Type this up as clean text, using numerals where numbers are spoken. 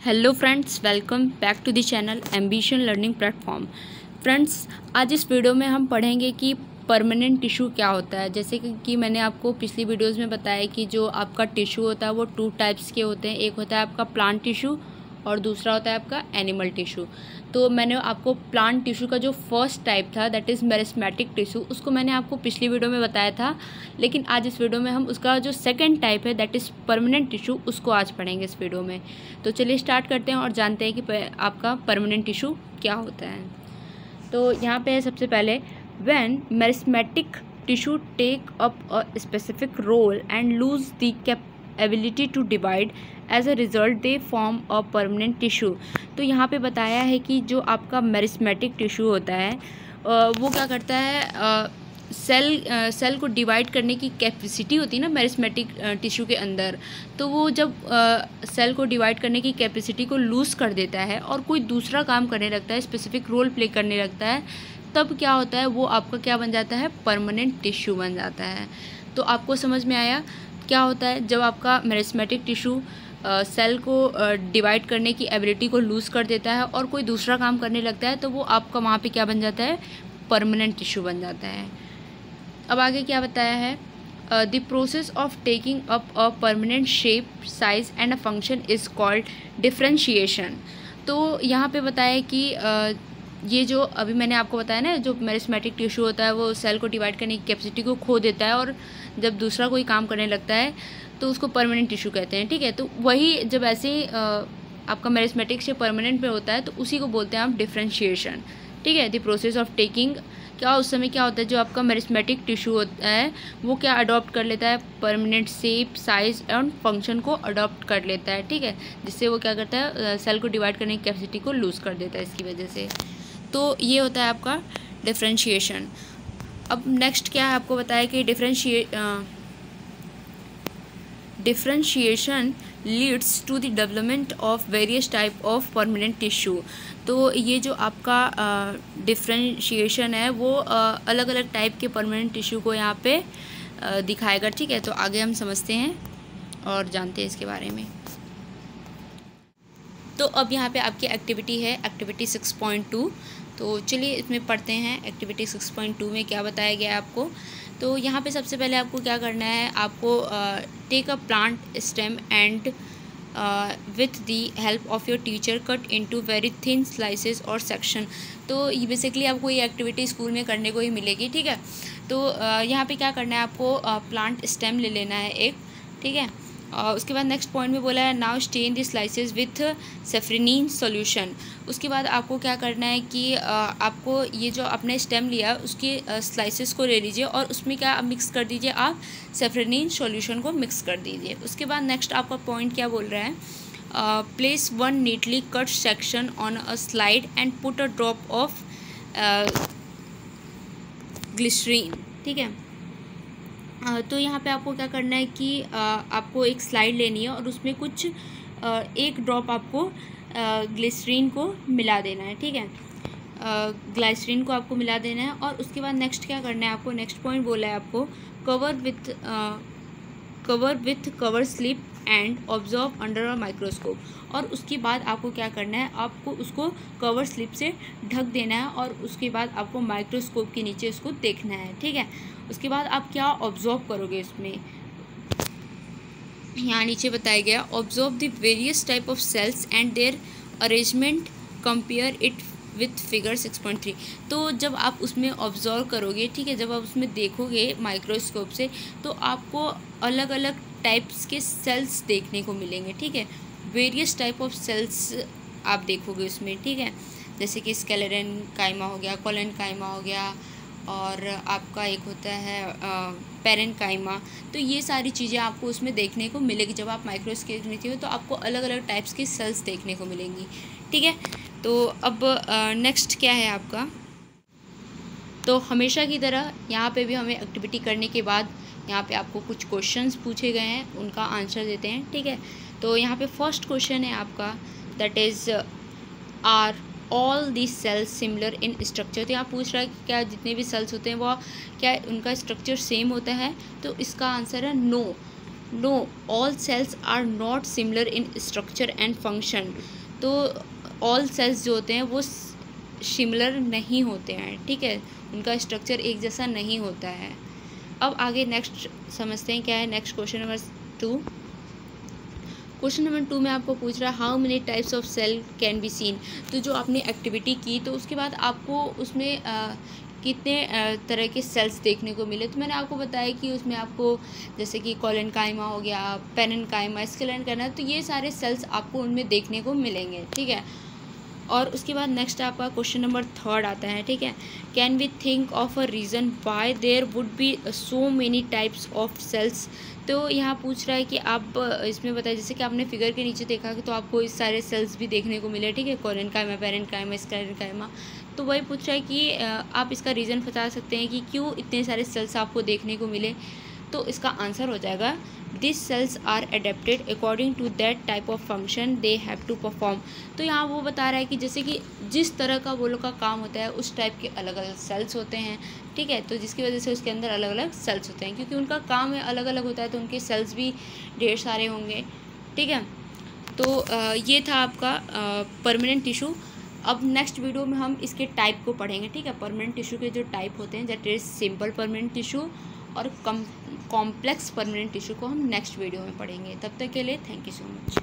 Hello friends, welcome back to the channel ambition learning platform. Friends, आज इस video में हम पढ़ेंगे कि परमानेंट टिश्यू क्या होता है। जैसे कि मैंने आपको पिछली वीडियोस में बताया कि जो आपका टिश्यू होता है वो 2 टाइप्स के होते हैं। एक होता है आपका प्लांट टिश्यू और दूसरा होता है आपका एनिमल टिश्यू। तो मैंने आपको प्लांट टिश्यू का जो फर्स्ट टाइप था दैट इज़ मेरिस्मेटिक टिश्यू, उसको मैंने आपको पिछली वीडियो में बताया था। लेकिन आज इस वीडियो में हम उसका जो सेकंड टाइप है दैट इज़ परमानेंट टिश्यू, उसको आज पढ़ेंगे इस वीडियो में। तो चलिए स्टार्ट करते हैं और जानते हैं कि आपका परमानेंट टिश्यू क्या होता है। तो यहाँ पे है सबसे पहले, when meristematic tissue take up a specific role and lose the ability to divide, as a result they form a permanent tissue. तो यहाँ पे बताया है कि जो आपका मेरिस्मेटिक टिश्यू होता है वो क्या करता है, सेल को डिवाइड करने की कैपेसिटी होती है ना मेरिस्मेटिक टिश्यू के अंदर। तो वो जब सेल को डिवाइड करने की कैपेसिटी को लूज़ कर देता है और कोई दूसरा काम करने लगता है, स्पेसिफिक रोल प्ले करने लगता है, तब क्या होता है, वो आपका क्या बन जाता है, परमानेंट टिश्यू बन जाता है। तो आपको समझ में आया क्या होता है जब आपका मेरिस्मेटिक टिश्यू सेल को डिवाइड करने की एबिलिटी को लूज़ कर देता है और कोई दूसरा काम करने लगता है, तो वो आपका वहाँ पे क्या बन जाता है, परमानेंट टिश्यू बन जाता है। अब आगे क्या बताया है, the process of taking up a permanent shape, size and a function is called differentiation. तो यहाँ पे बताया कि ये जो अभी मैंने आपको बताया ना, जो मेरिस्मेटिक टिश्यू होता है वो सेल को डिवाइड करने की कैपेसिटी को खो देता है और जब दूसरा कोई काम करने लगता है तो उसको परमानेंट टिश्यू कहते हैं। ठीक है, तो वही जब ऐसे ही आपका मेरिस्मेटिक से परमानेंट में होता है तो उसी को बोलते हैं आप डिफ्रेंशिएशन। ठीक है, द प्रोसेस ऑफ टेकिंग, क्या उस समय क्या होता है, जो आपका मेरिस्मेटिक टिश्यू होता है वो क्या अडॉप्ट कर लेता है, permanent shape, size and function को अडॉप्ट कर लेता है। ठीक है, जिससे वो क्या करता है, सेल को डिवाइड करने की कैपेसिटी को लूज़ कर देता है इसकी वजह से। तो ये होता है आपका डिफ्रेंशिएशन। अब नेक्स्ट क्या है, आपको बताया कि differentiation leads to the development of various type of permanent tissue. तो ये जो आपका डिफ्रेंशिएशन है वो अलग अलग टाइप के परमानेंट टिश्यू को यहाँ पे दिखाएगा। ठीक है, तो आगे हम समझते हैं और जानते हैं इसके बारे में। तो अब यहाँ पे आपकी एक्टिविटी है, एक्टिविटी 6.2। तो चलिए इसमें पढ़ते हैं एक्टिविटी 6.2 में क्या बताया गया है आपको। तो यहाँ पे सबसे पहले आपको क्या करना है, आपको take a plant stem and with the help of your teacher cut into very thin slices और सेक्शन। तो ये बेसिकली आपको ये एक्टिविटी स्कूल में करने को ही मिलेगी। ठीक है, तो यहाँ पे क्या करना है, आपको प्लांट स्टेम ले लेना है एक। ठीक है, उसके बाद नेक्स्ट पॉइंट में बोला है, now stand the slices with safranin solution. उसके बाद आपको क्या करना है कि आपको ये जो आपने स्टेम लिया उसके स्लाइसेस को ले लीजिए और उसमें क्या मिक्स कर दीजिए, आप सेफ्रेनिन सॉल्यूशन को मिक्स कर दीजिए। उसके बाद नेक्स्ट आपका पॉइंट क्या बोल रहा है, place one neatly cut section on a slide and put a drop of glycerine. ठीक है, तो यहाँ पे आपको क्या करना है कि आपको एक स्लाइड लेनी है और उसमें कुछ एक ड्रॉप आपको ग्लिसरीन को मिला देना है। ठीक है, ग्लिसरीन को आपको मिला देना है और उसके बाद नेक्स्ट क्या करना है, आपको नेक्स्ट पॉइंट बोला है आपको, cover with cover slip and observe under a microscope. और उसके बाद आपको क्या करना है, आपको उसको कवर स्लिप से ढक देना है और उसके बाद आपको माइक्रोस्कोप के नीचे उसको देखना है। ठीक है, उसके बाद आप क्या ऑब्जर्व करोगे, इसमें यहाँ नीचे बताया गया, observe the various type of cells and their arrangement, compare it with figure 6.3। तो जब आप उसमें ऑब्जर्व करोगे, ठीक है, जब आप उसमें देखोगे माइक्रोस्कोप से, तो आपको अलग अलग टाइप्स के सेल्स देखने को मिलेंगे। ठीक है, वेरियस टाइप ऑफ सेल्स आप देखोगे उसमें। ठीक है, जैसे कि स्केलेटन काइमा हो गया, कोलन काइमा हो गया और आपका एक होता है पेरेन काइमा। तो ये सारी चीज़ें आपको उसमें देखने को मिलेगी। जब आप माइक्रोस्कोप में हो तो आपको अलग अलग टाइप्स की सेल्स देखने को मिलेंगी। ठीक है, तो अब नेक्स्ट क्या है आपका, तो हमेशा की तरह यहाँ पे भी हमें एक्टिविटी करने के बाद यहाँ पे आपको कुछ क्वेश्चंस पूछे गए हैं, उनका आंसर देते हैं। ठीक है, तो यहाँ पे फर्स्ट क्वेश्चन है आपका, that is are all the cells similar in structure. तो यहाँ पूछ रहा है कि क्या जितने भी सेल्स होते हैं वो क्या उनका स्ट्रक्चर सेम होता है। तो इसका आंसर है no, no, all cells are not similar in structure and function. तो ऑल सेल्स जो होते हैं वो सिमिलर नहीं होते हैं, ठीक है, उनका स्ट्रक्चर एक जैसा नहीं होता है। अब आगे नेक्स्ट समझते हैं क्या है। Next question number 2। Question number 2 में आपको पूछ रहा है how many types of cell can be seen. तो जो आपने एक्टिविटी की तो उसके बाद आपको उसमें कितने तरह के सेल्स देखने को मिले। तो मैंने आपको बताया कि उसमें आपको जैसे कि कोलेनकाइमा हो गया, पेरेन्काइमा, स्क्लेरेन्काइमा, तो ये सारे सेल्स आपको उनमें देखने को मिलेंगे, ठीक है। और उसके बाद नेक्स्ट आपका क्वेश्चन नंबर 3 आता है, ठीक है। Can we think of a reason why there would be so many types of cells. तो यहाँ पूछ रहा है कि आप इसमें बताइए, जैसे कि आपने फिगर के नीचे देखा कि तो आपको इस सारे सेल्स भी देखने को मिले, ठीक है, कोलेनकाइमा, पेरेन्काइमा, स्क्लेरेन्काइमा। तो वही पूछ रहा है कि आप इसका रीज़न बता सकते हैं कि क्यों इतने सारे सेल्स आपको देखने को मिले। तो इसका आंसर हो जाएगा this cells are adapted according to that type of function they have to perform. तो यहाँ वो बता रहा है कि जैसे कि जिस तरह का वो लोग का काम होता है उस टाइप के अलग अलग सेल्स होते हैं, ठीक है। तो जिसकी वजह से उसके अंदर अलग अलग सेल्स होते हैं, क्योंकि उनका काम है अलग अलग होता है तो उनके सेल्स भी ढेर सारे होंगे, ठीक है। तो ये था आपका परमानेंट टिश्यू। अब नेक्स्ट वीडियो में हम इसके टाइप को पढ़ेंगे, ठीक है। परमानेंट टिश्यू के जो टाइप होते हैं, that is simple permanent tissue और कॉम्प्लेक्स परमानेंट टिश्यू को हम नेक्स्ट वीडियो में पढ़ेंगे। तब तक के लिए थैंक यू सो मच।